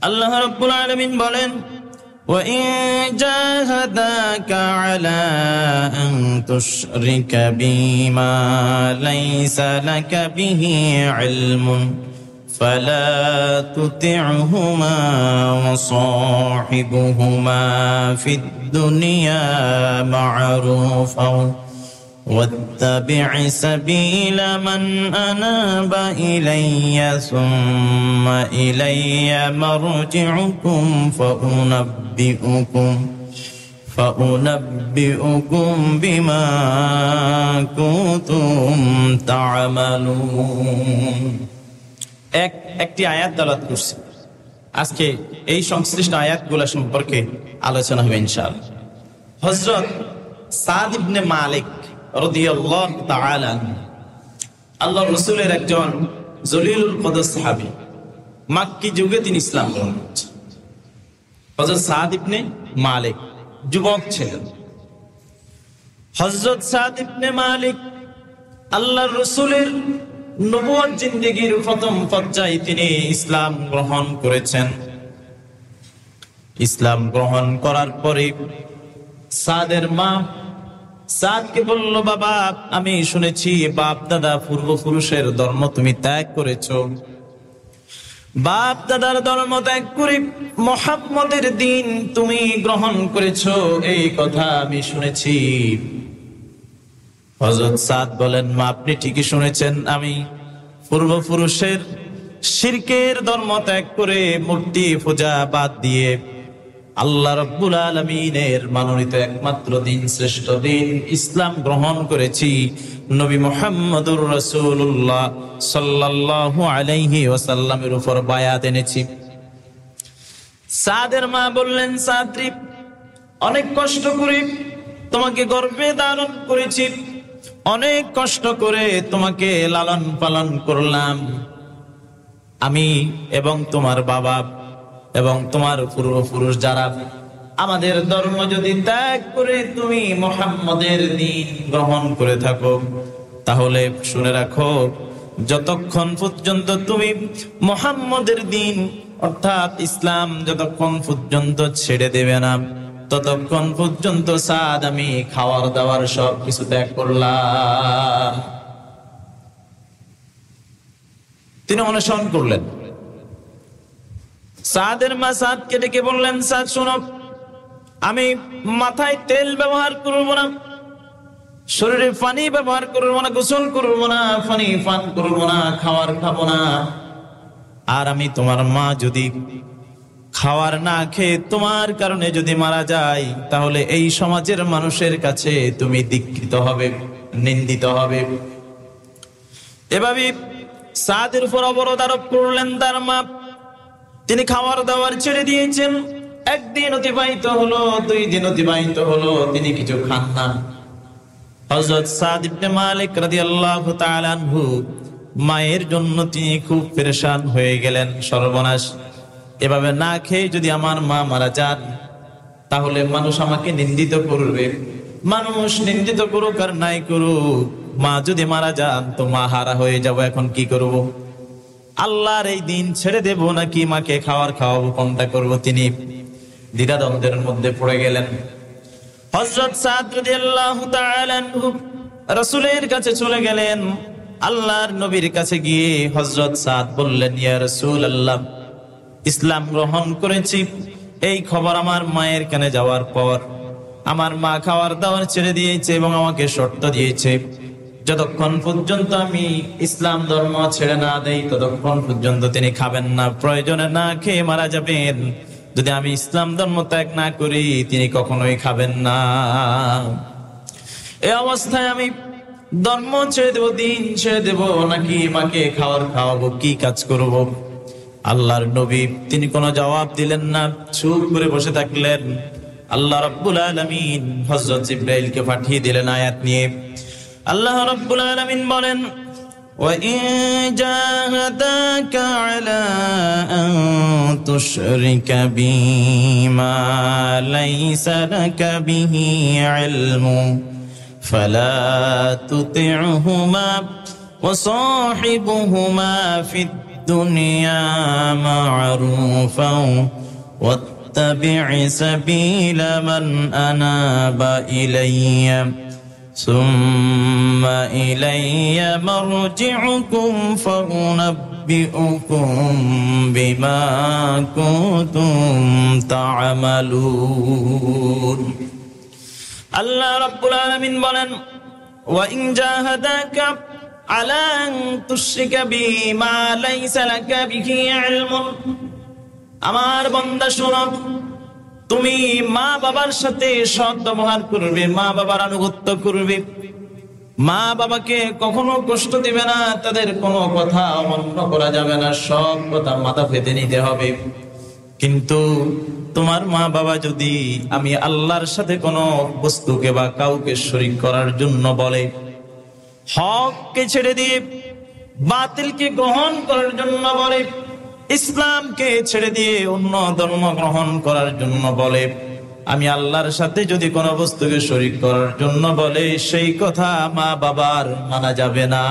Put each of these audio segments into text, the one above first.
আল্লাহ রাব্বুল আলামিন বলেন, وَإِن جَاهَدَاكَ عَلَىٰ أَن تُشْرِكَ بِي مَا لَيْسَ لَكَ بِهِ عِلْمٌ فَلَا تُطِعْهُمَا وَصَاحِبْهُمَا فِي الدُّنْيَا مَعْرُوفًا وَاتَّبِعْ سَبِيلَ مَنْ أَنَابَ إِلَيَّ ثُمَّ إِلَيَّ مَرْجِعُكُمْ فَأُنَبِّئُكُمْ بِمَا كُنتُمْ تَعْمَلُونَ। একটি আয়াত তেলাওয়াত করছি। আজকে এই সংশ্লিষ্ট আয়াতগুলো সম্পর্কে আলোচনা হবে ইনশাআল্লাহ। হযরত সাদ ইবনে মালিক রাদিয়াল্লাহু তাআলা আনহু আল্লাহর রাসূলের একজন জলিলুল কদর সাহাবী। মক্কি যুগে তিনি ইসলাম গ্রহণ করেছেন। হযরত সাদ ইবনে মালিক যুবক ছিলেন। হযরত সাদ ইবনে মালিক আল্লাহর রাসূলের নবুয়ত জিন্দেগীর প্রথম পর্যায়ে তিনি ইসলাম গ্রহণ করেছেন। ইসলাম গ্রহণ করার পরে সাদের মা সাদকে বলল, বাবা, আমি শুনেছি বাপ দাদা পূর্বপুরুষের ধর্ম তুমি ত্যাগ করেছো, বাপ দাদার ধর্ম ত্যাগ করে মুহাম্মদের দ্বীন তুমি গ্রহণ করেছো, এই কথা আমি শুনেছি। হযরত সাদ বলেন, মা, আপনি ঠিকই শুনেছেন, আমি পূর্বপুরুষের শিরকের ধর্ম ত্যাগ করে মূর্তি পূজা বাদ দিয়ে আল্লাহ রাব্বুল আলামিনের মনোনীত একমাত্র দিন, শ্রেষ্ঠ দিন ইসলাম গ্রহণ করেছি। নবী মুহাম্মদুর রাসূলুল্লাহ সাল্লাল্লাহু আলাইহি ওয়াসাল্লামের উপর বায়াত এনেছি। সাদের মা বললেন, সাদরি, অনেক কষ্ট করে তোমাকে গর্ভে ধারণ করেছি, অনেক কষ্ট করে তোমাকে লালন পালন করলাম। আমি এবং তোমার বাবা এবং তোমার পূর্বপুরুষ যারা, আমাদের ধর্ম যদি ত্যাগ করে তুমি মুহাম্মদের দ্বীন গ্রহণ করে থাকো, তাহলে শুনে রাখো, যতক্ষণ পর্যন্ত তুমি মুহাম্মদের দ্বীন অর্থাৎ ইসলাম যতক্ষণ পর্যন্ত ছেড়ে দেবে না, ততক্ষণ পর্যন্ত সাদ আমি খাওয়ার দাওয়ার সব কিছু ত্যাগ করলাম। তিনি অনুসরণ করলেন। সাদের মা সাদকে ডেকে বললেন, সাদ শোনো, আমি মাথায় তেল ব্যবহার করব না, শরীরে পানি ব্যবহার করব না, গোসল করব না, পানি পান করব না, খাবার খাবো না। আর আমি তোমার মা যদি খাওয়ার না খেয়ে তোমার কারণে যদি মারা যায়, তাহলে এই সমাজের মানুষের কাছে তুমি ধিক্কৃত হবে, নিন্দিত হবে। এভাবে সাদের উপর অবরোধ আরোপ করলেন তার মা। তিনি খাওয়ার দাওয়ার ছেড়ে দিয়েছেন। একদিন অতিবাহিত হলো, 2 দিন অতিবাহিত হলো, তিনি কিছু খান না। হযরত সাদ ইবনে মালিক রাদিয়াল্লাহু তাআলা আনহু মায়ের জন্য তিনি খুব পেরেশান হয়ে গেলেন। সর্বনাশ, এভাবে না খেয়ে যদি আমার মা মারা যান, তাহলে মানুষ আমাকে নিন্দিত করবে। মানুষ নিন্দিত করুক আর নাই করুক, মা যদি মারা যান তো মা হারা হয়ে যাব। এখন কি করব? আল্লাহর এই দিন ছেড়ে দেব নাকি মাকে খাওয়াবো, কোনটা করব? তিনি দ্বিধাদ্বন্দ্বের মধ্যে পড়ে গেলেন। হযরত সাদ রাদিয়াল্লাহু তাআলা আনহু রাসূলের কাছে চলে গেলেন। আল্লাহর নবীর কাছে গিয়ে হযরত সাদ বললেন, ইয়া রাসূলুল্লাহ, ইসলাম গ্রহণ করেছি, এই খবর আমার মায়ের কানে যাওয়ার পর আমার মা খাওয়ার দাওয়ার ছেড়ে দিয়েছে এবং আমাকে শর্ত দিয়েছে, যতক্ষণ পর্যন্ত আমি ইসলাম ধর্ম ছেড়ে না দেই ততক্ষণ পর্যন্ত তিনি খাবেন না, প্রয়োজনে না খেয়ে মারা যাবেন। যদি আমি ইসলাম ধর্ম ত্যাগ না করি তিনি কখনোই খাবেন না। এই অবস্থায় আমি ধর্ম ছেড়ে দেব, দিন ছেড়ে দেব নাকি মাকে খাওয়াবো, কি কাজ করব? আল্লাহর নবী তিনি কোনো জবাব দিলেন না, চুপ করে বসে থাকলেন। আল্লাহ রাব্বুল আলামিন হযরত জিবরাইলকে পাঠিয়ে দিলেন আয়াত নিয়ে। আল্লাহ রাব্বুল আলামিন বলেন, وَإِن جَاهَدَاكَ عَلَىٰ أَن تُشْرِكَ بِي مَا لَيْسَ لَكَ بِهِ عِلْمٌ فَلَا تُطِعْهُمَا وَصَاحِبْهُمَا فِي الدنيا معروفا واتبع سبيل من أناب إلي ثم إلي مرجعكم فأنبئكم بما كنتم تعملون আল্লাহ রাব্বুল আলামিন বলেন وإن جاهداك على أن تشرك بي ما ليس لك به علم আমার বান্দা শোনো তুমি মা বাবার সাথে সৎ ব্যবহার করবে মা বাবার আনুগত্য করবে মা বাবাকে কখনো কষ্ট দিবে না তাদের কোনো কথা অমান্য করা যাবে না সব কথা মাথা পেতে নিতে হবে কিন্তু তোমার মা বাবা যদি আমি আল্লাহর সাথে কোনো বস্তুকে বা কাউকে শরীক করার জন্য বলে হককে ছেড়ে দিয়ে বাতিলকে গ্রহণ করার জন্য বলে ইসলামকে ছেড়ে দিয়ে অন্য ধর্ম গ্রহণ করার জন্য বলে আমি আল্লাহর সাথে যদি কোনো বস্তুকে শরীক করার জন্য বলে সেই কথা মা বাবার মানা যাবে না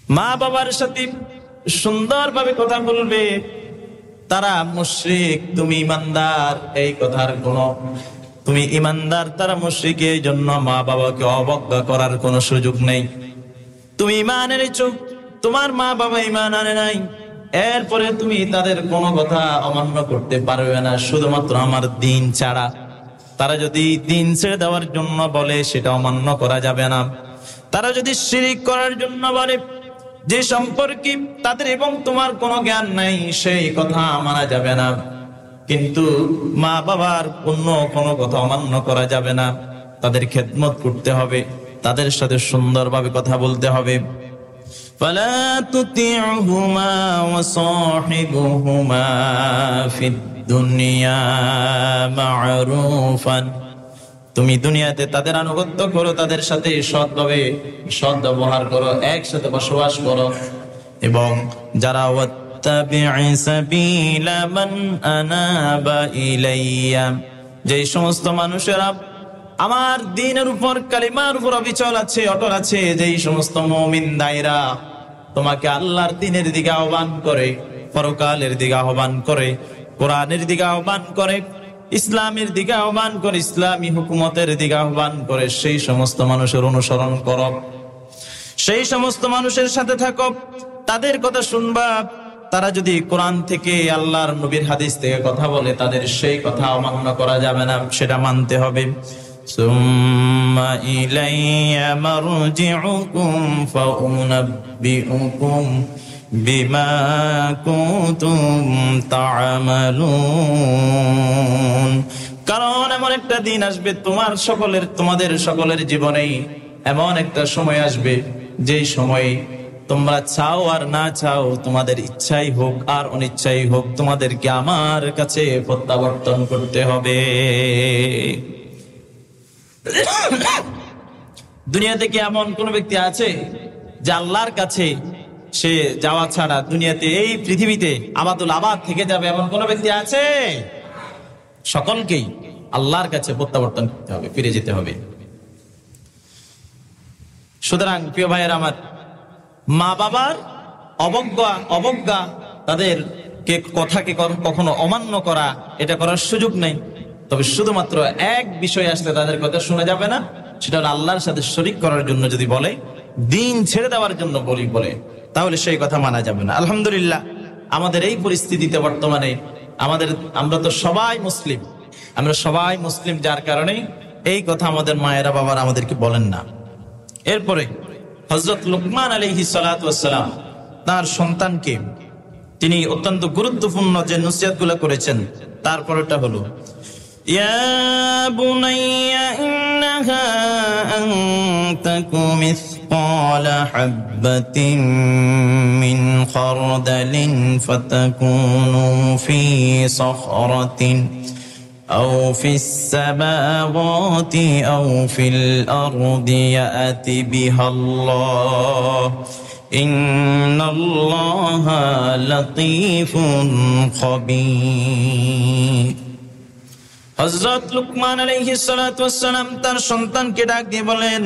মা বাবার সাথে সুন্দরভাবে কথা বলবে তারা মুশরিক তুমি ঈমানদার এই কথার কোনো তুমি ঈমানদার তারা মুশরিক এই জন্য মা বাবাকে অবজ্ঞা করার কোনো সুযোগ নেই তুমি ঈমান এনেছো তোমার মা বাবা ঈমান আনে নাই এরপরে তুমি তাদের কোনো কথা অমান্য করতে পারবে না শুধুমাত্র আমার দ্বীন ছাড়া তারা যদি দ্বীন ছেড়ে দেওয়ার জন্য বলে সেটা অমান্য করা যাবে না তারা যদি শিরক করার জন্য বলে যে সম্পর্কে তাদের এবং তোমার কোনো জ্ঞান নাই সেই কথা মানা যাবে না কিন্তু মা বাবার অন্য কোনো কথা অমান্য করা যাবে না তাদের খেদমত করতে হবে তাদের সাথে সুন্দরভাবে কথা বলতে হবে فلا تطعهما وصاحبهما في الدنيا معروفا তুমি দুনিয়াতে তাদের আনুগত্য করো তাদের সাথে সৎভাবে সৎ ব্যবহার করো একসাথে বসবাস করো এবং যারা ওয়াত্তাবি'i সাবিলা মান আনাবা ইলাইয়া যে সমস্ত মানুষেরা আমার দ্বীনের উপর কালিমার উপর অবিচল আছে অটল আছে যেই সমস্ত মুমিন দায়রা তোমাকে আল্লাহর দ্বীনের দিকে আহ্বান করে পরকালের দিকে আহ্বান করে কোরআনের দিকে আহ্বান করে ইসলামের দিকে আহ্বান করে ইসলামী হুকুমতের দিকে আহ্বান করে সেই সমস্ত মানুষের অনুসরণ করো সেই সমস্ত মানুষের সাথে থাকো তাদের কথা শুনবা তারা যদি কোরআন থেকে আল্লাহর নবীর হাদিস থেকে কথা বলে তাদের সেই কথা অমান্য করা যাবে না সেটা মানতে হবে সুম্মা ইলাইয়া মারজিউকুম ফাউনাব্বিউকুম বিমা কুনতুম তা'মালুন কারণ এমন একটা দিন আসবে তোমাদের সকলের জীবনেই এমন একটা সময় আসবে যেই সময় তোমরা চাও আর না চাও তোমাদের ইচ্ছাই হোক আর অনিচ্ছাই হোক তোমাদেরকে আমার কাছে প্রত্যাবর্তন করতে হবে দুনিয়াতে কি এমন কোন ব্যক্তি আছে যে আল্লাহর কাছে সে যাওয়া ছাড়া দুনিয়াতে এই পৃথিবীতে আবাদুল আবাদ থেকে যাবে এমন কোন ব্যক্তি আছে সকলকেই আল্লাহর কাছে প্রত্যাবর্তন করতে হবে ফিরে যেতে হবে সুতরাং প্রিয় ভাইয়েরা আমার মা বাবার অবজ্ঞা তাদের কথাকে কখনো অমান্য করা এটা করার সুযোগ নেই তবে শুধুমাত্র এক বিষয় আসলে তাদের কথা শোনা যাবে না সেটা হলো আল্লাহর সাথে শরীক করার জন্য যদি বলে দ্বীন ছেড়ে দেওয়ার জন্য বলে তাহলে সেই কথা মানা যাবে না আলহামদুলিল্লাহ আমাদের এই পরিস্থিতিতে বর্তমানে আমরা তো সবাই মুসলিম যার কারণে এই কথা আমাদের মায়েরা বাবারা আমাদেরকে বলেন না এরপরে হযরত লুকমান আলাইহিস সালাতু ওয়াস সালাম তার সন্তানকে তিনি অত্যন্ত গুরুত্বপূর্ণ যে নসিহতগুলো করেছেন তারপরটা হলো ইয়া বুনাইয়া ইন্নাহা আন তাকু মিসকালা হাববাতিন মিন খারদালিন ফাতাকুনু ফি সাখরাতিন أو في السماوات أو في الأرض يأتي بها الله إن الله لطيف خبير হযরত লুকমান আলাইহিস সালাতু ওয়াস সালাম তার সন্তানকে ডাক দিয়ে বলেন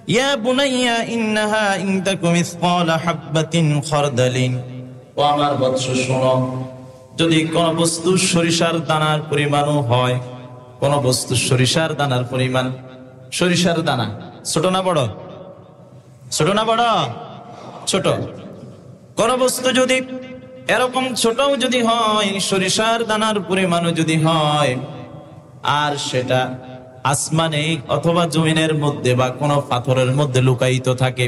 ইয়া বুনাইয়া ইন্নাহা ইন তাকুম মিসকালা হাববাতিন খারদালিন, ও আমার বৎস শোনো, যদি কোন বস্তু সরিষার দানার পরিমাণও হয়, কোন বস্তু সরিষার দানার পরিমাণ, সরিষার দানা ছোট না বড়? ছোট না বড়? ছোট। কোন বস্তু যদি এরকম ছোট যদি হয়, সরিষার দানার পরিমাণও যদি হয়, আর সেটা আসমানে অথবা জমিনের মধ্যে বা কোনো পাথরের মধ্যে লুকায়িত থাকে,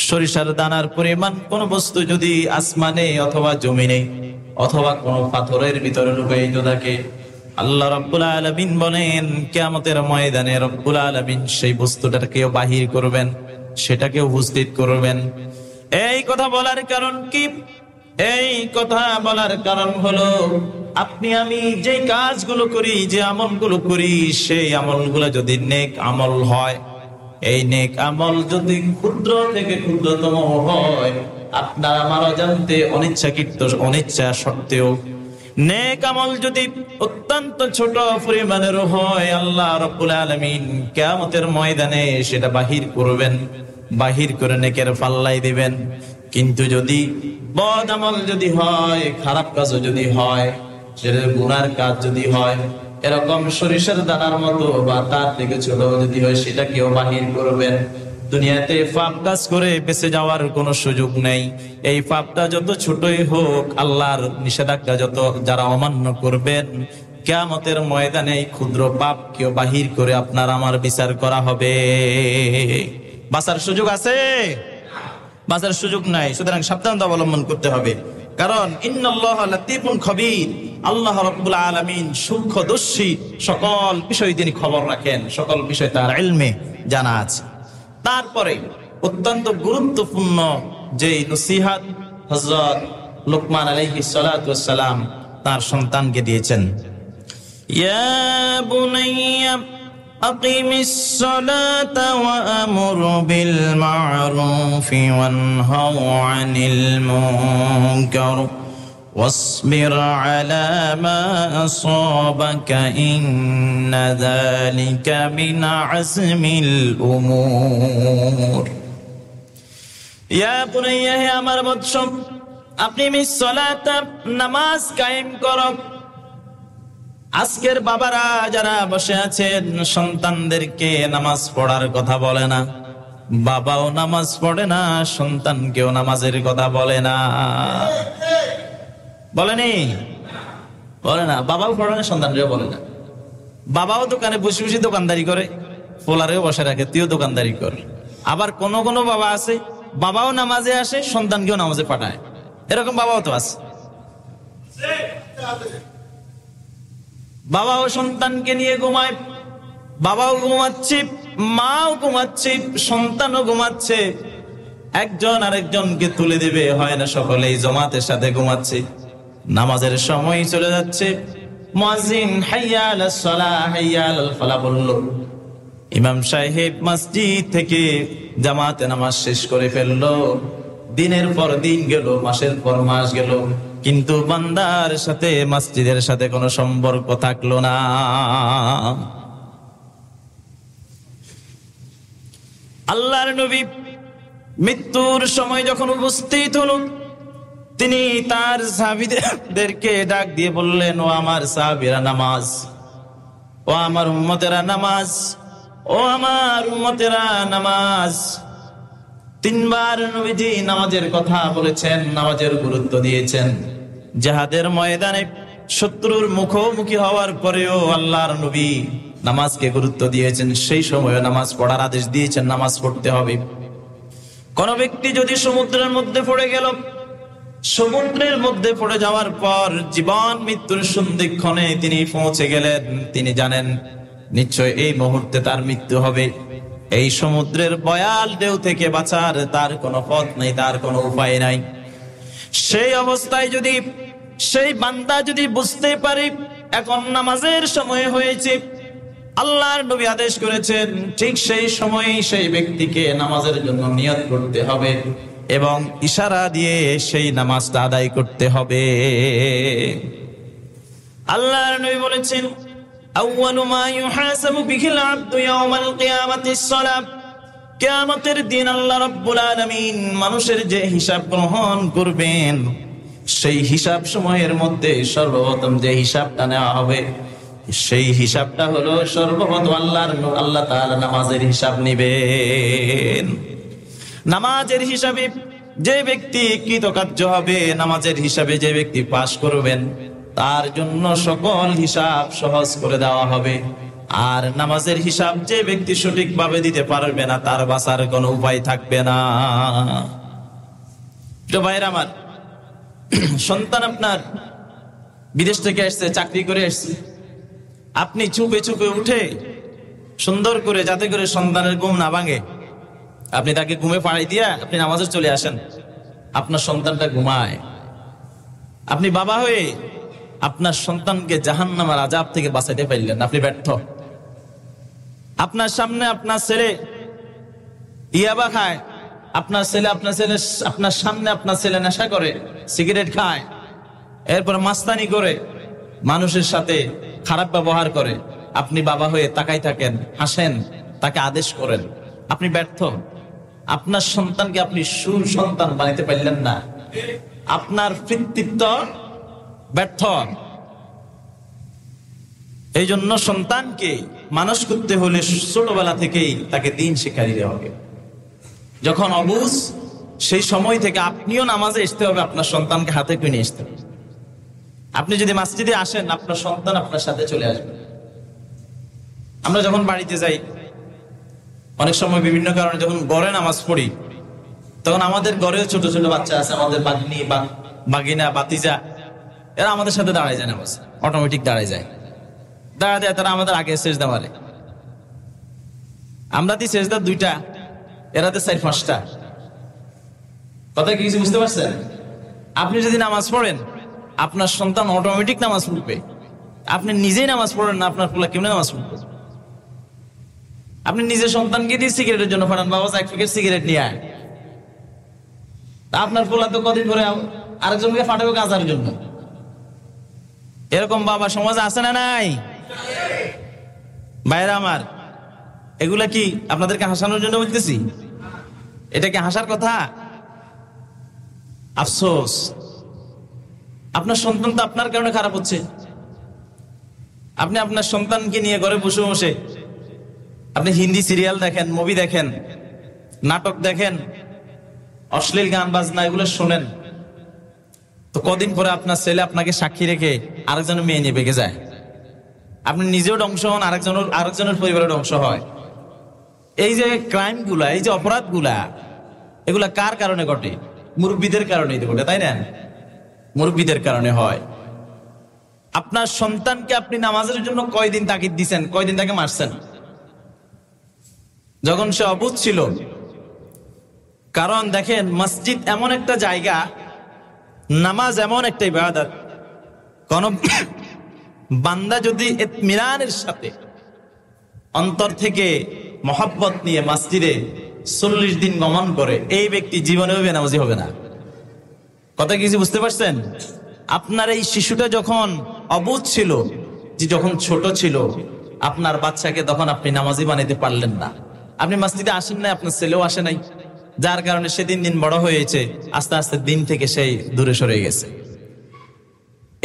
সরিষার দানার পরিমাণ কোন বস্তু যদি আসমানে অথবা জমিনে অথবা কোন পাথরের ভিতরে লুকায়িত থাকে, আল্লাহ রাব্বুল আলামিন বলেন কিয়ামতের ময়দানে রব্বুল আলামিন সেই বস্তুটাকে বাহির করবেন, সেটাকে উপস্থিত করবেন। এই কথা বলার কারণ কি? এই কথা বলার কারণ হলো, আপনি আমি যে কাজগুলো করি, যে আমলগুলো করি, সেই আমলগুলো যদি নেক আমল হয়, এই নেক আমল যদি ক্ষুদ্র থেকে ক্ষুদ্রতম হয়, আপনার আমার অজান্তে অনিচ্ছাকৃত অনিচ্ছা সত্ত্বেও নেক আমল যদি অত্যন্ত ছোট পরিমাণের হয়, আল্লাহ রাব্বুল আলামিন কিয়ামতের ময়দানে সেটা বাহির করবেন, বাহির করে নেকের পাল্লাই দিবেন। কিন্তু যদি বদ আমল যদি হয়, খারাপ কাজও যদি হয়, সেটা গুনার কাজ যদি হয়, এরকম সরিষার দানার মতো বা তার থেকে ছোট যদি হয়, সেটা কেউ বাহির করবেন। দুনিয়াতে পাপ কাজ করে বেঁচে যাওয়ার কোনো সুযোগ নেই। এই পাপটা যত ছোটই হোক, আল্লাহর নিষেধাজ্ঞা যত যারা অমান্য করবেন, কিয়ামতের ময়দানে এই ক্ষুদ্র পাপ কেউ বাহির করে আপনার আমার বিচার করা হবে। বাঁচার সুযোগ আছে? বাঁচার সুযোগ নাই। সুতরাং সাবধানতা অবলম্বন করতে হবে, কারণ ইন্নাল্লাহা লাতীফুন খবীর, আল্লাহ রাব্বুল আলামিন সূক্ষ্মদর্শী, সকল বিষয় তিনি খবর রাখেন, সকল বিষয় তার ইলমে জানা আছে। তারপরে অত্যন্ত গুরুত্বপূর্ণ যে নসিহত হযরত লুকমান আলাইহিস সালাতু ওয়াস সালাম তার সন্তানকে দিয়েছেন, ইয়া বুনাইয়া আকিমিস সালাতা ওয়া আমুর বিল মা'রুফি ওয়ানহাউ আনিল মুনকার واصبر على ما أصابك إن ذلك من عزم الأمور يا بني হে আমার বৎস আকিমিস সালাতা, নামাজ কায়েম করো। আজকের বাবারা যারা বসে আছেন, সন্তানদেরকে নামাজ পড়ার কথা বলে না, বাবাও নামাজ পড়ে না, সন্তানকেও নামাজের কথা বলে না। বলেনি? বলে না। বাবাও পড়ে না, সন্তানরাও বলে না। বাবাও দোকানে বসে বসে দোকানদারি করে, পোলারেও বসে রাখে, তুইও দোকানদারি কর। আবার কোন কোন বাবা আছে, বাবাও নামাজে আসে, সন্তানকেও নামাজে পাঠায়, এরকম বাবাও তো আছে। বাবাও সন্তানকে নিয়ে ঘুমায়, বাবাও ঘুমাচ্ছে, মাও ঘুমাচ্ছে, সন্তানও ঘুমাচ্ছে, একজন আরেকজনকে তুলে দেবে হয় না, সকলেই জামাতের সাথে ঘুমাচ্ছে। নামাজের সময় চলে যাচ্ছে, মুয়াজ্জিন হাইয়া আলাস সালাহ হাইয়া আলাল ফালাহ বলল, ইমাম সাহেব মসজিদ থেকে জামাতে নামাজ শেষ করে ফেললো। দিনের পর দিন গেল, মাসের পর মাস গেল, কিন্তু বান্দার সাথে মসজিদের সাথে কোনো সম্পর্ক থাকলো না। আল্লাহর নবী মৃত্যুর সময় যখন উপস্থিত হলো, তিনি তার সাহাবীদেরকে ডাক দিয়ে বললেন, ও আমার সাহাবীরা নামাজ, ও আমার উম্মতেরা নামাজ, ও আমার উম্মতেরা নামাজ। তিনবার নবীজি নামাজের কথা বলেছেন, নামাজের গুরুত্ব দিয়েছেন। জিহাদের ময়দানে শত্রুর মুখোমুখি হওয়ার পরেও আল্লাহর নবী নামাজকে গুরুত্ব দিয়েছেন। সেই সময় নামাজ পড়ার আদেশ দিয়েছেন, নামাজ পড়তে হবে। কোন ব্যক্তি যদি সমুদ্রের মধ্যে পড়ে গেল, সমুদ্রের মধ্যে পড়ে যাওয়ার পর জীবন মৃত্যুর সন্ধিক্ষণে তিনি পৌঁছে গেলেন, তিনি জানেন নিশ্চয় এই মুহূর্তে তার মৃত্যু হবে। এই সমুদ্রের ভয়াল ঢেউ থেকে বাঁচার তার কোনো পথ নেই, তার কোনো উপায় নাই। সেই অবস্থায় যদি সেই বান্দা যদি বুঝতে পারে এখন নামাজের সময় হয়েছে, আল্লাহর নবী আদেশ করেছেন, ঠিক সেই সময় সেই ব্যক্তিকে নামাজের জন্য নিয়ত করতে হবে এবং ইশারা দিয়ে সেই নামাজটা আদায় করতে হবে। আল্লাহর নবী বলেছেন, আউয়ালু মা ইউহাসাবু বিহিল আবদু ইয়াওমাল কিয়ামাতিস সালাত, কিয়ামতের দিন আল্লাহ রাব্বুল আলামিন মানুষের যে হিসাব গ্রহণ করবেন, সেই হিসাব সময়ের মধ্যে সর্বপ্রথম যে হিসাবটা নেওয়া হবে, সেই হিসাবটা হলো সর্বপ্রথম আল্লাহ তাআলা নামাজের হিসাব নেবেন। নামাজের হিসাবে যে ব্যক্তি কৃতকার্য হবে, নামাজের হিসাবে যে ব্যক্তি পাশ করবেন, তার জন্য সকল হিসাব সহজ করে দেওয়া হবে। আর নামাজের হিসাব যে ব্যক্তি সঠিকভাবে দিতে পারবে না, তার বাঁচার কোনো উপায় থাকবে না। তো ভাইরা আমার, সন্তান আপনার বিদেশ থেকে আসছে, চাকরি করে আসছে, আপনি চুপে চুপে উঠে সুন্দর করে, যাতে করে সন্তানের ঘুম না ভাঙে, আপনি তাকে ঘুমে পাড়াই দিয়া আপনি নামাজে চলে আসেন, আপনার সন্তানটা ঘুমায়। আপনি বাবা হয়ে আপনার সন্তানকে জাহান্নামের আযাব থেকে বাঁচাইতে পারলেন, আপনি ব্যর্থ। আপনার সামনে আপনার ছেলে ইয়াবা খায়, আপনার সামনে আপনার ছেলে নেশা করে, সিগারেট খায়, এরপর মাস্তানি করে, মানুষের সাথে খারাপ ব্যবহার করে, আপনি বাবা হয়ে তাকাই থাকেন, হাসেন, তাকে আদেশ করেন, আপনি ব্যর্থ। আপনার সন্তানকে আপনি সুসন্তান বানাইতে পারলেন না, আপনার পিতৃত্ব ব্যর্থ। এই জন্য সন্তানকে মানুষ করতে হলে ছোটবেলা থেকেই তাকে দ্বীন শিক্ষা দিতে হবে। যখন অবুঝ, সেই সময় থেকে আপনিও নামাজে আসতে হবে, আপনার সন্তানকে হাতে করে নিয়ে আসতে হবে। আপনি যদি মসজিদে আসেন, আপনার সন্তান আপনার সাথে চলে আসবে। আমরা যখন বাড়িতে যাই, অনেক সময় বিভিন্ন কারণে যখন ঘরে নামাজ পড়ি, তখন আমাদের ঘরেও ছোট ছোট বাচ্চা আছে, আমাদের বাগিনা বাতিজা, এরা আমাদের সাথে দাঁড়ায় যায়, নামাজ অটোমেটিক দাঁড়ায় যায়, দাঁড়া দেয়, তারা আমাদের আগে সেজদা মারে। আমরা দিই সেজদা 2টা, এরাতে 4-5টা। কথা কি কিছু বুঝতে পারছেন? আপনি যদি নামাজ পড়েন, আপনার সন্তান অটোমেটিক নামাজ পড়বে। আপনি নিজেই নামাজ পড়েন না, আপনার পোলা কেমনে নামাজ পড়বে? আপনি নিজের সন্তানকে দিয়ে সিগারেটের জন্য পাঠান, বাবা 1 প্যাকেট সিগারেট নিয়ে আয়, আপনার পোলা তো কদিন পরে আরেকজনকে ফাটাবে গাঁজার জন্য। এরকম বাবা সমাজে আছে না নাই? ভাইরা আমার, এগুলা কি আপনাদেরকে হাসানোর জন্য বলতেছি? এটা কি হাসার কথা? আফসোস, আপনার সন্তান তো আপনার কারণে খারাপ হচ্ছে। আপনি আপনার সন্তানকে নিয়ে ঘরে বসে বসে আপনি হিন্দি সিরিয়াল দেখেন, মুভি দেখেন, নাটক দেখেন, অশ্লীল গান বাজনা এগুলো শোনেন, তো কদিন পরে আপনার ছেলে আপনাকে সাক্ষী রেখে আরেকজনের মেয়ে নিয়ে বেগে যায়। আপনি নিজেও ধ্বংস হন, আরেকজনের পরিবারের ধ্বংস হয়। এই যে ক্রাইম গুলা, এই যে অপরাধ গুলা, এগুলা কার কারণে ঘটে? মুরব্বীদের কারণে ঘটে, তাই না? মুরব্বীদের কারণে হয়। আপনার সন্তানকে আপনি নামাজের জন্য কয়দিন তাকিদ দিচ্ছেন, কয়দিন তাকে মারছেন? যখন সে অবুঝ ছিল। কারণ দেখেন, মসজিদ এমন একটা জায়গা, নামাজ এমন একটা ইবাদত, কোন বান্দা যদি ইতমিনানের সাথে অন্তর থেকে মহব্বত নিয়ে মসজিদে 40 দিন গমন করে, এই ব্যক্তি জীবনেও বেনামাজি হবে না। কথা কিছু বুঝতে পারছেন? আপনার এই শিশুটা যখন অবুঝ ছিল, যখন ছোট ছিল, আপনার বাচ্চাকে তখন আপনি নামাজি বানাইতে পারলেন না। আপনি মসজিদে আসেন নাই, আপনার ছেলেও আসে নাই, যার কারণে সে দিন দিন বড় হয়েছে, আস্তে আস্তে দিন থেকে সেই দূরে সরে গেছে।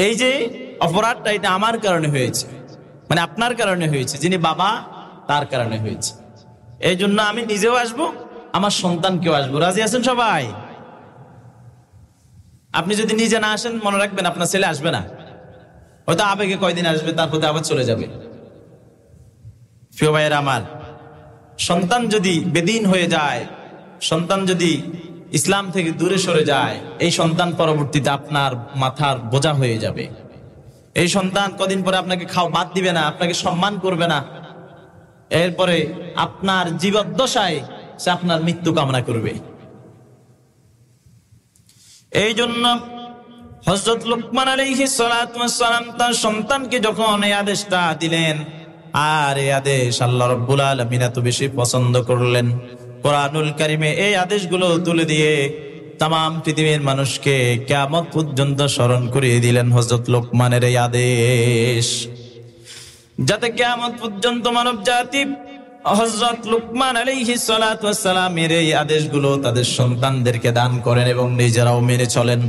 এই যে অপরাধটা, এটা আমার কারণে হয়েছে, মানে আপনার কারণে হয়েছে, যিনি বাবা তার কারণে হয়েছে। এই জন্য আমি নিজেও আসবো, আমার সন্তানকেও আসবো। রাজি আছেন সবাই? আপনি যদি নিজে না আসেন, মনে রাখবেন আপনার ছেলে আসবে না, হয়তো আবেগে কয়দিন আসবে, তারপর আবার চলে যাবে। প্রিয় ভাইয়েরা আমার, সন্তান যদি বেদিন হয়ে যায়, সন্তান যদি ইসলাম থেকে দূরে সরে যায়, এই সন্তান পরবর্তীতে আপনার মাথার বোঝা হয়ে যাবে। এই সন্তান কদিন পরে আপনাকে খাওয়া বাদ দিবে না, আপনাকে সম্মান করবে না, এরপরে আপনার জীবদ্দশায় সে আপনার মৃত্যু কামনা করবে। এই জন্য হযরত লুকমান আলাইহিস সালাতু ওয়াস সালাম তার সন্তানকে যখন এই আদেশটা দিলেন, আর এই আদেশ আল্লাহ রাব্বুল আলামিন এত বেশি পছন্দ করলেন, কোরআনুল কারীমে এই আদেশগুলো তুলে দিয়ে তামাম পৃথিবীর মানুষকে কিয়ামত পর্যন্ত স্মরণ করিয়ে দিলেন হযরত লুকমানের এই আদেশ, যাতে কিয়ামত পর্যন্ত মানব জাতি হযরত লুকমান আলাইহিস সালাতু ওয়াস সালামের এই আদেশগুলো তাদের সন্তানদেরকে দান করেন এবং নিজেরাও মেনে চলেন।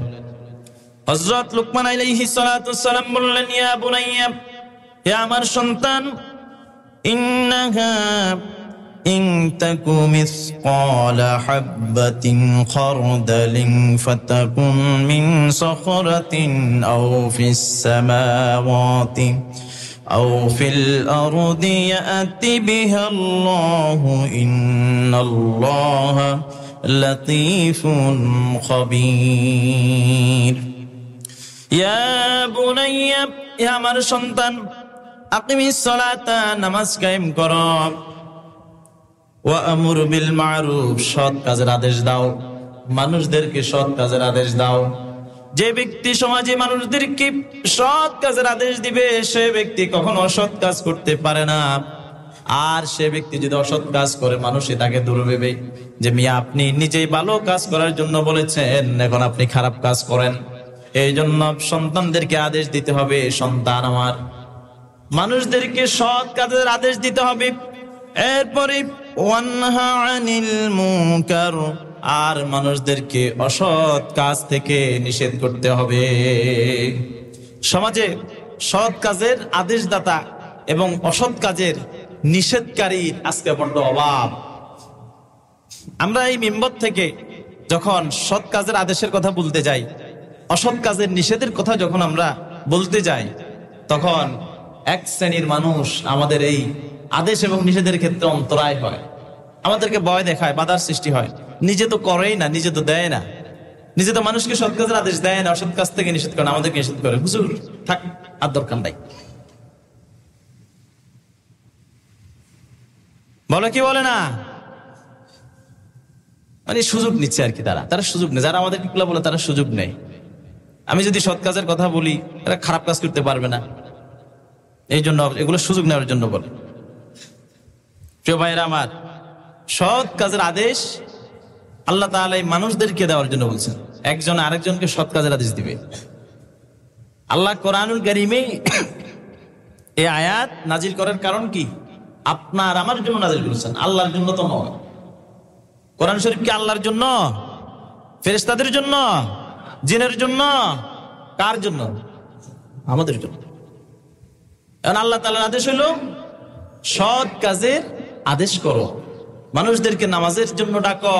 হযরত লুকমান আলাইহিস সালাতু ওয়াস সালাম বললেন, ইয়া বুনাইয়া, হে আমার সন্তান, ইন্নাহা ইন তাকু মিসকালা হাববাতিন খারদালিন ফাতাকুন মিন সাখরাতিন আও ফিস সামাওয়াতি আও ফিল আরদি ইয়াতি বিহাল্লাহু ইন্নাল্লাহা লাতীফুন খাবীর। ইয়া বুনাইয়া, হে আমার সন্তান, আকিমিস সালাতা, নামাজ কায়েম করো, ওয়া আমুর বিল মারুফ, সৎ কাজের আদেশ দাও, মানুষদেরকে সৎ কাজের আদেশ দাও। যে ব্যক্তি সমাজে মানুষদেরকে সৎ কাজের আদেশ দিবে সে ব্যক্তি কখনো অসৎ কাজ করতে পারে না। আর সে ব্যক্তি যদি অসৎ কাজ করে মানুষই তাকে দুর্ভেবে যে মিয়া আপনি নিজেই ভালো কাজ করার জন্য বলেছেন, এখন আপনি খারাপ কাজ করেন। এই জন্য সন্তানদেরকে আদেশ দিতে হবে, সন্তান আমার, মানুষদেরকে সৎ কাজের আদেশ দিতে হবে। এরপরে ওয়ানহা আনিল মুনকার, আর মানুষদেরকে অসৎ কাজ থেকে নিষেধ করতে হবে। সমাজে সৎ কাজের আদেশদাতা এবং অসৎ কাজের নিষেধকারীর আজকে বড্ড অভাব। আমরা এই মিম্বর থেকে যখন সৎ কাজের আদেশের কথা বলতে যাই, অসৎ কাজের নিষেধের কথা যখন আমরা বলতে যাই, তখন এক শ্রেণীর মানুষ আমাদের এই আদেশ এবং নিষেধের ক্ষেত্রে অন্তরায় হয়, আমাদেরকে ভয় দেখায়, বাধার সৃষ্টি হয়। নিজে তো করেই না, নিজে তো দেয় না, নিজে তো মানুষকে সৎ কাজের আদেশ দেয় না, অসৎ কাজ থেকে নিষেধ করে, আমাদেরকে নিষেধ করে। হুজুর থাক, আর দরকার নাই, বলে কি বলে না, মানে সুযোগ নিচ্ছে আর কি। তারা সুযোগ নেই, যারা আমাদেরকে বলে তারা সুযোগ নেই। আমি যদি সৎ কাজের কথা বলি তারা খারাপ কাজ করতে পারবে না, এই জন্য এগুলো সুযোগ নেওয়ার জন্য বলে। প্রিয় ভাইয়েরা আমার, সৎ কাজের আদেশ আল্লাহ তাআলা এই মানুষদেরকে দেওয়ার জন্য বলছেন। একজন আরেকজনকে সৎ কাজের আদেশ দিবে। আল্লাহ কোরআনুল কারীমে এই আয়াত নাজিল করার কারণ কি? আপনার আমার জন্য নাজিল করেছেন, আল্লাহর জন্য তো নয়। কোরআন শরীফ কি আল্লাহর জন্য, ফেরেশতাদের জন্য, জিনের জন্য, কার জন্য? আমাদের জন্য। এখন আল্লাহ তাআলার আদেশ হলো সৎ কাজের আদেশ করো, মানুষদেরকে নামাজের জন্য ডাকো,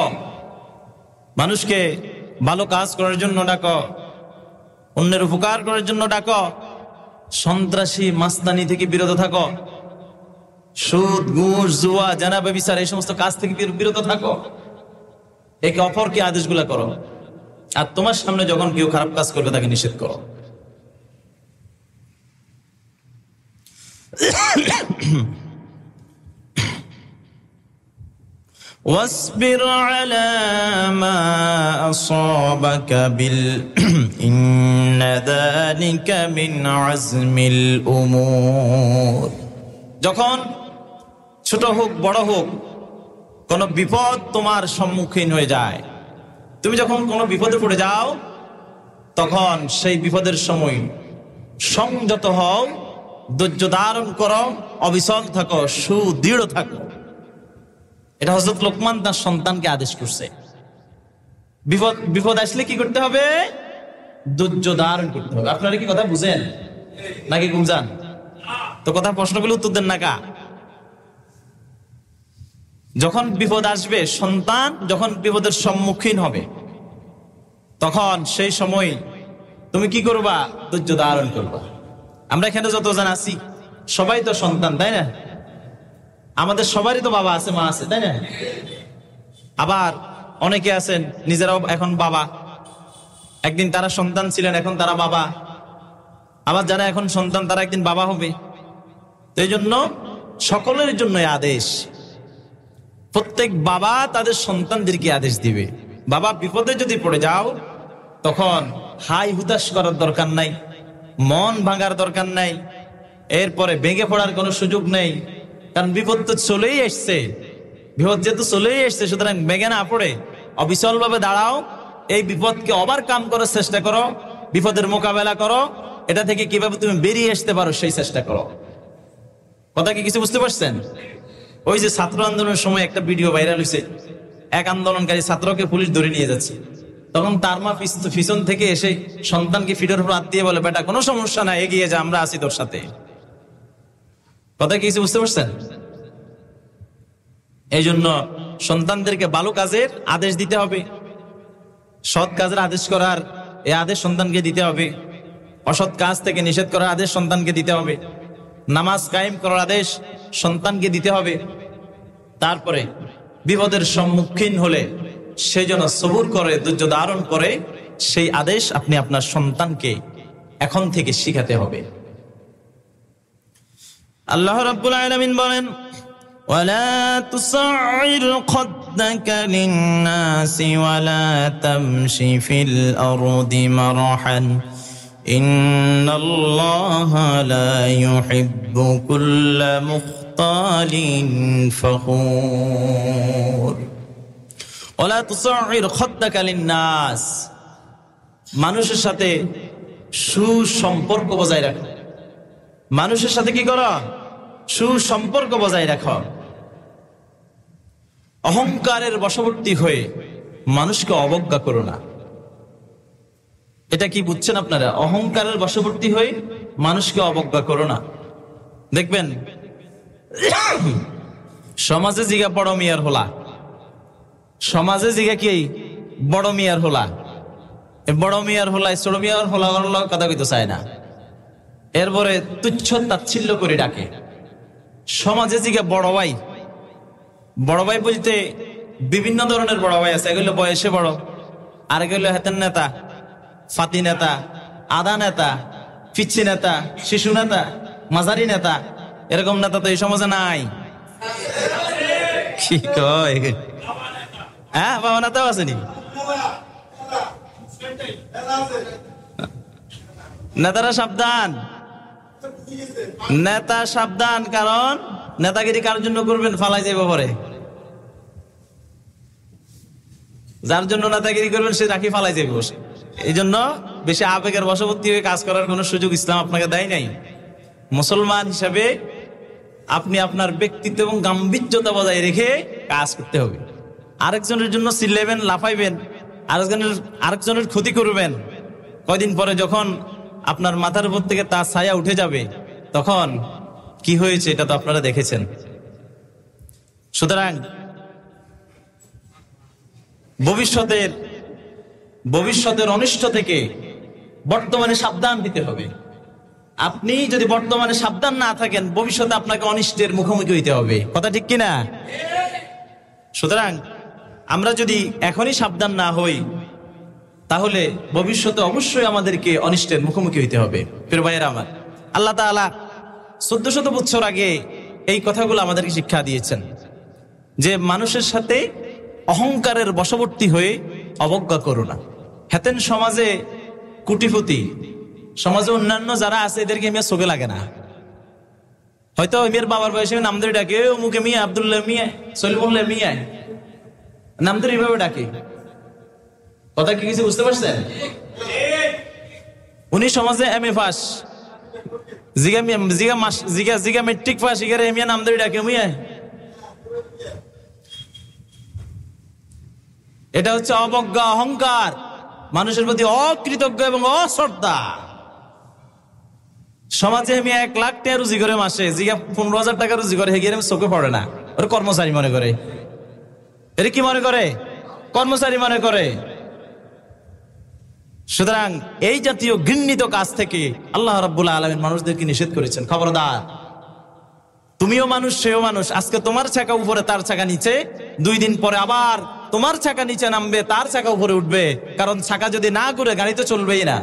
মানুষকে ভালো কাজ করার জন্য ডাকো, অন্যের উপকার করার জন্য ডাকো, সন্ত্রাসী মাস্তানি থেকে বিরত থাকো, সুদ, ঘুষ, জুয়া, জানা, ব্যভিচার এই সমস্ত কাজ থেকে বিরত থাকো। একে অপরকে আদেশগুলা করো। আর তোমার সামনে যখন কেউ খারাপ কাজ করবে তাকে নিষেধ করো। واصبر على ما أصابك إن ذلك من عزم الأمور। যখন ছোট হোক বড় হোক কোন বিপদ তোমার সম্মুখীন হয়ে যায়, তুমি যখন কোনো বিপদে পড়ে যাও, তখন সেই বিপদের সময় সংযত হও, ধৈর্য ধারণ করো, অবিচল থাকো, সুদৃঢ় থাকো। এটা হযরত লোকমান তার সন্তানকে আদেশ করছে। বিপদ আসলে কি করতে হবে? ধৈর্য ধারণ করতে হবে। আপনারা কি কথা বুঝেন নাকি গুমজান? তো কথা প্রশ্ন করলে উত্তর দেন না কা? যখন বিপদ আসবে, সন্তান যখন বিপদের সম্মুখীন হবে, তখন সেই সময় তুমি কি করবা? ধৈর্য ধারণ করবা। আমরা এখানে যতজন আছি সবাই তো সন্তান, তাই না? আমাদের সবারই তো বাবা আছে, মা আছে, তাই না? আবার অনেকে আছেন নিজেরাও এখন বাবা, একদিন তারা সন্তান ছিলেন, এখন তারা বাবা। আবার যারা এখন সন্তান তারা একদিন বাবা হবে। তো এই জন্য সকলের জন্য আদেশ, প্রত্যেক বাবা তাদের সন্তানদেরকে আদেশ দিবে। বাবা বিপদে যদি পড়ে যাও, তখন হাই হুতাশ করার দরকার নাই, মন ভাঙার দরকার নাই, এরপরে ভেঙে পড়ার কোনো সুযোগ নেই। কারণ বিপদ তো চলেই আসছে, বিপদ যেহেতু চলেই আসছে, সুতরাং ভেঙে না পড়ে অবিচল ভাবে দাঁড়াও, এই বিপদকে ওভারকাম করার চেষ্টা করো, বিপদের মোকাবেলা করো, এটা থেকে কিভাবে তুমি বেরিয়ে আসতে পারো সেই চেষ্টা করো। কথা কি কিছু বুঝতে পারছেন? ওই যে ছাত্র আন্দোলনের সময় একটা ভিডিও ভাইরাল হয়েছে, এক আন্দোলনকারী ছাত্রকে পুলিশ ধরে নিয়ে যাচ্ছে, তখন তার মা পিছন থেকে এসে সন্তানকে ফিডের উপর হাত দিয়ে বলে, বেটা কোনো সমস্যা নাই, এগিয়ে যা, আমরা আছি তোর সাথে। কথা কি কিছু বুঝতে পারছেন? এই জন্য সন্তানদেরকে ভালো কাজের আদেশ দিতে হবে, সৎ কাজের আদেশ করার এই আদেশ সন্তানকে দিতে হবে, অসৎ কাজ থেকে নিষেধ করার আদেশ সন্তানকে দিতে হবে, নামাজ কায়েম করার আদেশ সন্তানকে দিতে হবে। তারপরে বিপদের সম্মুখীন হলে সে যেন সবুর করে, ধৈর্য ধারণ করে, সেই আদেশ আপনি আপনার সন্তানকে এখন থেকে শিখাতে হবে। আল্লাহ রাব্বুল আলামিন বলেন, ওয়ালা তুসাইর খাদ্দাকা লিন-নাসি ওয়ালা তামশি ফিল আরদি মারহান ইন্নাল্লাহা লা ইউহিব্বু কুল্লা মুখতালিন ফখুর। ওয়ালা তুসাইর খাদ্দাকা লিন-নাস, মানুষের সাথে সুসম্পর্ক বজায় রাখো। মানুষের সাথে কি করো? সুসম্পর্ক বজায় রাখো। অহংকারের বশবর্তী হয়ে মানুষকে অবজ্ঞা করো না। এটা কি বুঝছেন আপনারা? অহংকারের বশবর্তী হয়ে মানুষকে অবজ্ঞা করো না। দেখবেন সমাজে জিগা বড় মিয়ার হোলা, সমাজে জিগা কি বড় মিয়ার হোলা, বড় মিয়ার হোলায় ছোট মিয়ার হোলা কথা কইতে চায় না, এরপরে তুচ্ছ তাচ্ছিল্য করে ডাকে। সমাজে জিগা বড় ভাই, বড় ভাই বলতে বিভিন্ন ধরনের বড় ভাই আছে। এগুলো বয়সে বড়, আর এগুলো হাতের নেতা, ফাতি নেতা, আদা নেতা, পিচ্ছি নেতা, শিশু নেতা, মাঝারি নেতা। এরকম নেতা তো এই সমাজে নাই। কি কয়? হ্যাঁ, বাবা নেতাও আসেনি। নেতারা সাবধান, নেতা সাবধান, কারণ নেতাগিরি কার জন্য করবেন? ফালাই যাইব পরে। যার জন্য নেতাগিরি করবেন সে রাখি ফালাই যাইব। এই জন্য বেশি আবেগের বশবর্তী হয়ে কাজ করার কোন সুযোগ ইসলাম আপনাকে দেয় নাই। মুসলমান হিসাবে আপনি আপনার ব্যক্তিত্ব এবং গাম্ভীর্যতা বজায় রেখে কাজ করতে হবে। আরেকজনের জন্য চিল্লাইবেন, লাফাইবেন, আরেকজনের ক্ষতি করবেন, কয়দিন পরে যখন আপনার মাথার উপর থেকে তার ছায়া উঠে যাবে তখন কি হয়েছে এটা তো আপনারা দেখেছেন। সুতরাং ভবিষ্যতের অনিষ্ট থেকে বর্তমানে সাবধান দিতে হবে। আপনি যদি বর্তমানে সাবধান না থাকেন, ভবিষ্যতে আপনাকে অনিষ্টের মুখোমুখি হইতে হবে। কথা ঠিক কিনা? সুতরাং আমরা যদি এখনই সাবধান না হই তাহলে ভবিষ্যতে অবশ্যই আমাদেরকে অনিষ্টের মুখোমুখি হইতে হবে। প্রিয় ভাইয়েরা আমার, আল্লাহ তাআলা 1400 বছর আগে এই কথাগুলো আমাদেরকে শিক্ষা দিয়েছেন যে মানুষের সাথে অহংকারের বশবর্তী হয়ে অবজ্ঞা করো না। হেতেন সমাজে কুটিপতি, সমাজে অন্যান্য যারা আছে এদেরকে মিয়া চোখে লাগে না। হয়তো মেয়ের বাবার বয়সে নাম ধরে ডাকে, মুখে মিয়া, আব্দুল্লাহ মিয়া, সলিমুল্লাহ মিয়া, নাম ধরে এইভাবে ডাকে। কথা কি কিছু বুঝতে পারছেন? উনি সমাজে MA পাস, জিগা মেট্রিক পাস, ইগারে মিয়া নাম ধরে ডাকে মিয়া। এটা হচ্ছে অবজ্ঞা, অহংকার, মানুষের প্রতি অকৃতজ্ঞ এবং অশ্রদ্ধা। সমাজে আমি 1 লাখ টাকা রুজি করে মাসে, জিগা 15,000 টাকা রুজি করে, হেগিয়ে চোখে পড়ে না, ওর কর্মচারী মনে করে। এর কি মনে করে? কর্মচারী মনে করে। সুতরাং এই জাতীয় ঘৃণিত কাজ থেকে আল্লাহ রাব্বুল আলামিন মানুষদেরকে নিষেধ করেছেন। খবরদার, তুমিও মানুষ, সেও মানুষ। আজকে তোমার চাকা উপরে, তার চাকা নিচে, 2 দিন পরে আবার তোমার চাকা নিচে নামবে, তার চাকা উপরে উঠবে। কারণ চাকা যদি না ঘুরে গাড়ি তো চলবেই না।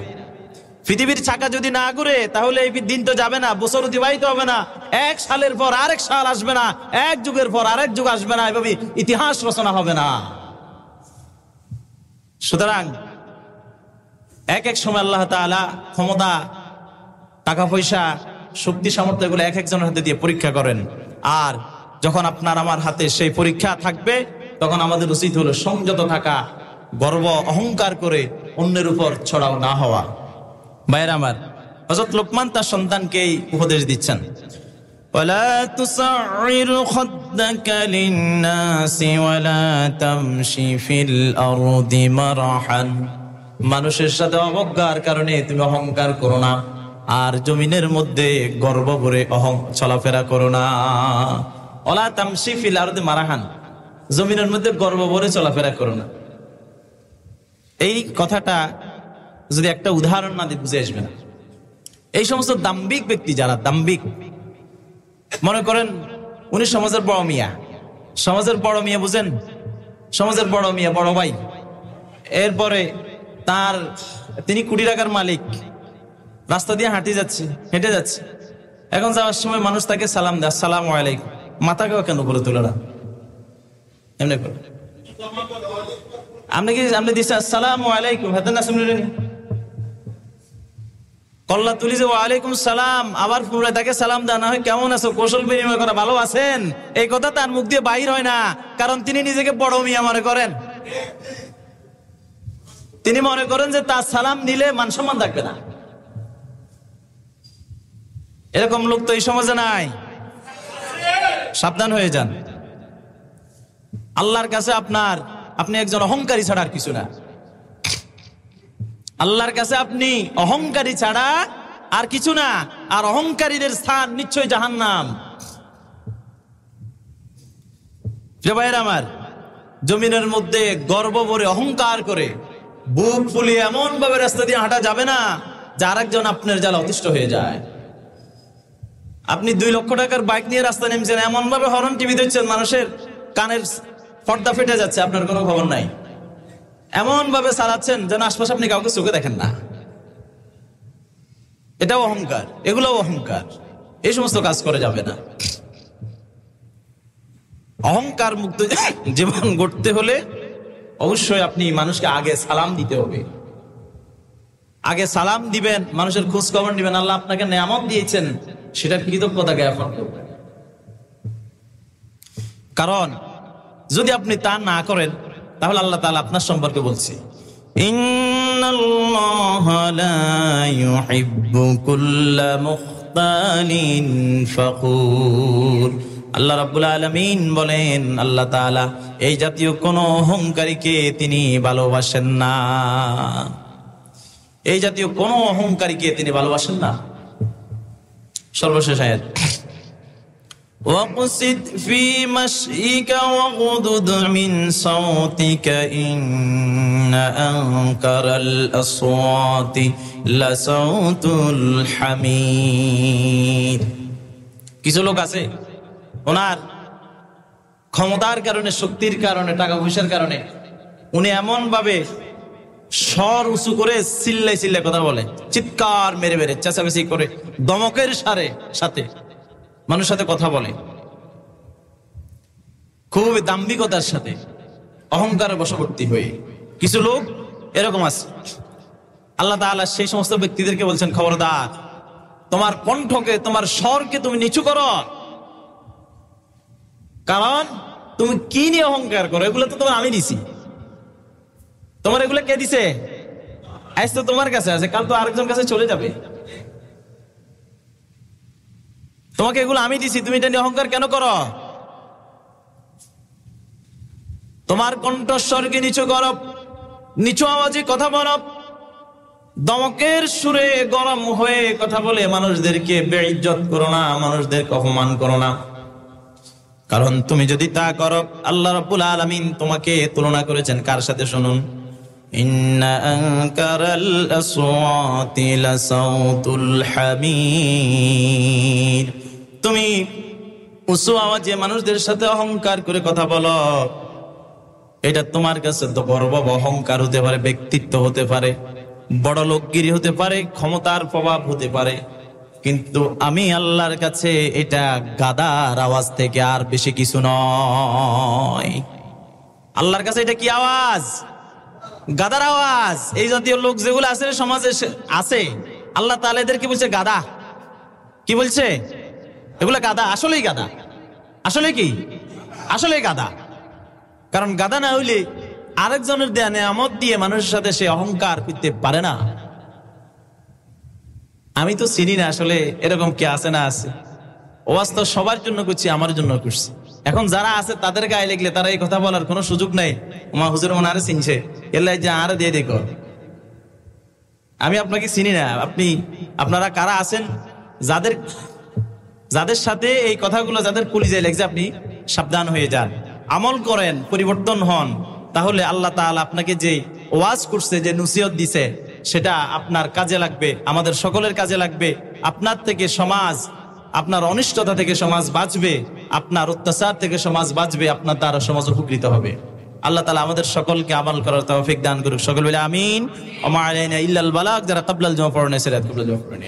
পৃথিবীর চাকা যদি না ঘুরে তাহলে এই দিন তো যাবে না, বছর অতিবাহিত হবে না, 1 সালের পর আরেক সাল আসবে না, 1 যুগের পর আরেক যুগ আসবে না, এভাবে ইতিহাস রচনা হবে না। সুতরাং এক সময় আল্লাহ তাআলা ক্ষমতা, টাকা পয়সা, শক্তি, সামর্থ্য এগুলো একজনের হাতে দিয়ে পরীক্ষা করেন। আর যখন আপনার আমার হাতে সেই পরীক্ষা থাকবে তখন আমাদের উচিত হলো সংযত থাকা, গর্ব অহংকার করে অন্যের উপর ছড়াও না হওয়া। ভাইয়েরা আমার, হযরত লোকমান তার সন্তানকে উপদেশ দিচ্ছেন, ولا تصعر خدك للناس ولا تمشي في الأرض مرحا মানুষের সাথে অবজ্ঞার কারণে তুমি অহংকার করো না, আর জমিনের মধ্যে গর্ব ভরে চলাফেরা করো না। ওয়ালা তামশি ফিল আরদি মারাহান, জমিনের মধ্যে গর্ব ভরে চলাফেরা করো না। এই কথাটা যদি একটা উদাহরণ না দিয়ে বুঝে আসবে না। এই সমস্ত দাম্ভিক ব্যক্তি যারা দাম্ভিক, মনে করেন উনি সমাজের বড় মিয়া, সমাজের বড় মিয়া বুঝেন, সমাজের বড় মিয়া, বড় ভাই, এরপরে তিনি কোটি টাকার মালিক, রাস্তা দিয়ে হেঁটে যাচ্ছে, এখন যাওয়ার সময় মানুষ তাকে সালাম দেয়, আসসালামু আলাইকুম, মাথাকেও কেন উপরে তুলে না, এমনি করে আপনি দিচ্ছে আসসালামু আলাইকুম, হাতের না শুনলেন, কল্লা তুলি যে ওয়ালাইকুম সালাম, আবার পুনরায় তাকে সালাম দেওয়া, না হয় কেমন আছো, কৌশল বিনিময় করা, ভালো আছেন, এই কথা তার মুখ দিয়ে বাহির হয় না, কারণ তিনি নিজেকে বড় মিয়া মনে করেন। তিনি মনে করেন যে তার সালাম নিলে মান সম্মান থাকবে না। এরকম লোক তো এই সমাজে নাই, সাবধান হয়ে যান। আল্লাহর কাছে আপনি একজন অহংকারী ছাড়া আর কিছু না। আল্লাহর কাছে আপনি অহংকারী ছাড়া আর কিছু না, আর অহংকারীদের স্থান নিশ্চয় জাহান্নাম। ভাইয়েরা আমার, জমিনের মধ্যে গর্ব ভরে অহংকার করে বুক ফুলিয়ে এমন ভাবে রাস্তা দিয়ে হাঁটা যাবে না যে আরেকজন আপনার জ্বালা অতিষ্ঠ হয়ে যায়। আপনি 2 লক্ষ টাকার বাইক নিয়ে রাস্তা নেমেছেন, এমন ভাবে হর্ন টিভি দিচ্ছেন, মানুষের কানের পর্দা ফেটে যাচ্ছে, আপনার কোনো খবর নাই, এমন ভাবে চালাচ্ছেন যেন আশপাশে আপনি কাউকে চোখে দেখেন না। এটাও অহংকার, এগুলোও অহংকার। এই সমস্ত কাজ করে যাবে না। অহংকার মুক্ত জীবন গড়তে হলে অবশ্যই আপনি মানুষকে আগে সালাম দিতে হবে, আগে সালাম দিবেন, মানুষের খোঁজ খবর দিবেন। আল্লাহ আপনাকে নিয়ামত দিয়েছেন, সেটার কৃতজ্ঞতা জ্ঞাপন করবেন। কারণ যদি আপনি তা না করেন, তাহলে আল্লাহ তাআলা আপনার সম্পর্কে বলছে, ইন্নাল্লাহা লা ইউহিব্বু কুল্লা মুখতালিন ফাখুর। আল্লাহ রাব্বুল আলামিন বলেন, আল্লাহ তাআলা এই জাতীয় কোন অহংকারীকে তিনি ভালোবাসেন না, এই জাতীয় কোন অহংকারীকে তিনি ভালোবাসেন না। সর্বশেষ আয়াত, ওয়াকসিদ ফি মাশইকা ওয়াগদুদ মিন সাওতিকা ইন্না আনকারাল আসওয়াতি লাসাউতুল হামির। কিছু লোক আছে, ওনার ক্ষমতার কারণে, শক্তির কারণে, টাকা পয়সার কারণে উনি এমন ভাবে স্বর উঁচু করে চিল্লাই চিল্লাই কথা বলে, চিৎকার মেরে মেরে চেঁচামেচি করে, দমকের সাথে মানুষের সাথে কথা বলে, খুব দাম্ভিকতার সাথে, অহংকারের বশবর্তী হয়ে। কিছু লোক এরকম আছে। আল্লাহ তাআলা সেই সমস্ত ব্যক্তিদেরকে বলছেন, খবরদার, তোমার কণ্ঠকে, তোমার স্বরকে তুমি নিচু করো, কারণ তুমি কি নিয়ে অহংকার করো, এগুলো তো তোমার আমি দিছি। তোমার এগুলো কে দিছে? আজ তো তোমার কাছে আছে, কাল তো আরেকজন কাছে চলে যাবে। তোমাকে এগুলো আমি দিছি, তুমি এটা নিয়ে অহংকার কেন করো? তোমার কণ্ঠস্বরকে নিচু করো, নিচু আওয়াজে কথা বলো, দমকের সুরে গরম হয়ে কথা বলে মানুষদেরকে বেইজ্জত করো না, মানুষদেরকে অপমান করো না। কারণ তুমি যদি তা করো, আল্লাহ রাব্বুল আলামিন তোমাকে তুলনা করেছেন কার সাথে? শুনুন, ইন্না আনকারাল আসওয়াতি লাসাউতুল হামির। তুমি উঁচু আওয়াজে মানুষদের সাথে অহংকার করে কথা বলো, এটা তোমার কাছে তো গর্ব বা অহংকার হতে পারে, ব্যক্তিত্ব হতে পারে, বড় লোকগিরি হতে পারে, ক্ষমতার প্রভাব হতে পারে, কিন্তু আমি আল্লাহর কাছে এটা গাদার আওয়াজ থেকে আর বেশি কিছু নয়। আল্লাহর কাছে এটা কি আওয়াজ? গাদার আওয়াজ। এই জাতীয় লোক যেগুলো আছে সমাজে আছে, আল্লাহ তাআলা এদেরকে বলছে গাদা। কি বলছে? এগুলা গাদা। আসলেই গাদা। আসলে কি? আসলে গাদা। কারণ গাদা না হইলে আরেকজনের দেয়া নেয়ামত দিয়ে মানুষের সাথে সে অহংকার করতে পারে না। আমি তো চিনি না আসলে এরকম কে আছে না আছে, ওয়াজ তো সবার জন্য করছি, আমার জন্য করছি। এখন যারা আছে তাদের গায়ে লেগলে তারা এই কথা বলার কোনো সুযোগ নাই। ওমা হুজুর ওনারে চিনছে, এলাই যে আরে দিয়ে দেখো, আমি আপনাকে চিনি না। আপনারা কারা আছেন যাদের সাথে এই কথাগুলো যাদের কলিজায় লেগেছে, আপনি সাবধান হয়ে যান, আমল করেন, পরিবর্তন হন। তাহলে আল্লাহ তাআলা আপনাকে যে ওয়াজ করছে, যে নসিহত দিছে, সেটা আপনার কাজে লাগবে, আমাদের সকলের কাজে লাগবে। আপনার থেকে সমাজ, আপনার অনিষ্টতা থেকে সমাজ বাঁচবে, আপনার অত্যাচার থেকে সমাজ বাঁচবে, আপনার দ্বারা সমাজ উপকৃত হবে। আল্লাহ তাআলা আমাদের সকলকে আমল করার তৌফিক দান করুক। সকল বলে আমিন। ওয়া মা আলাইনা ইল্লাল বালাগ। যারা ক্বাবলাল জমা পড়েন, সিরাত ক্বাবলাল জমা পড়েন।